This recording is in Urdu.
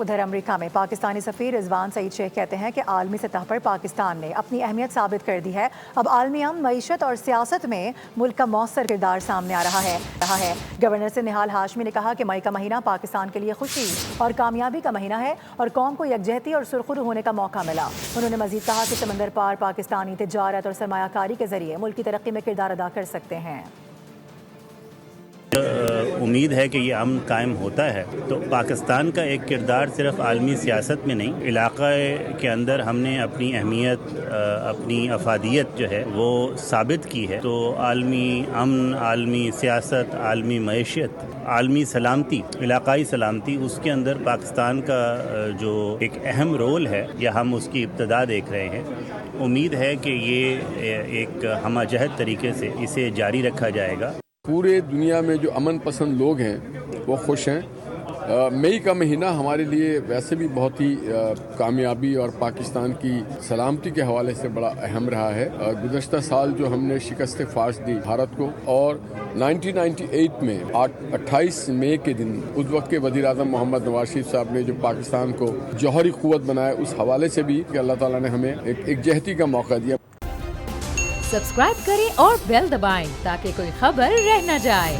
ادھر امریکہ میں پاکستانی سفیر رضوان سعید شیخ کہتے ہیں کہ عالمی سطح پر پاکستان نے اپنی اہمیت ثابت کر دی ہے. اب عالمی امن، معیشت اور سیاست میں ملک کا مؤثر کردار سامنے آ رہا ہے. گورنر سے نہال ہاشمی نے کہا کہ مئی کا مہینہ پاکستان کے لیے خوشی اور کامیابی کا مہینہ ہے اور قوم کو یکجہتی اور سرخرو ہونے کا موقع ملا. انہوں نے مزید کہا کہ سمندر پار پاکستانی تجارت اور سرمایہ کاری کے ذریعے ملک کی ترقی میں کردار ادا کر سکتے ہیں. امید ہے کہ یہ امن قائم ہوتا ہے تو پاکستان کا ایک کردار صرف عالمی سیاست میں نہیں، علاقہ کے اندر ہم نے اپنی اہمیت، اپنی افادیت جو ہے وہ ثابت کی ہے. تو عالمی امن، عالمی سیاست، عالمی معیشت، عالمی سلامتی، علاقائی سلامتی، اس کے اندر پاکستان کا جو ایک اہم رول ہے یا ہم اس کی ابتدا دیکھ رہے ہیں. امید ہے کہ یہ ایک ہمہ جہت طریقے سے اسے جاری رکھا جائے گا. پورے دنیا میں جو امن پسند لوگ ہیں وہ خوش ہیں. مئی کا مہینہ ہمارے لیے ویسے بھی بہت ہی کامیابی اور پاکستان کی سلامتی کے حوالے سے بڑا اہم رہا ہے. گزشتہ سال جو ہم نے شکست فاش دی بھارت کو، اور 1998 میں 28 مئی کے دن اس وقت کے وزیر اعظم محمد نواز شریف صاحب نے جو پاکستان کو جوہری قوت بنایا، اس حوالے سے بھی کہ اللہ تعالیٰ نے ہمیں ایک جہتی کا موقع دیا. سبسکرائب کریں اور بیل دبائیں تاکہ کوئی خبر رہ نہ جائے.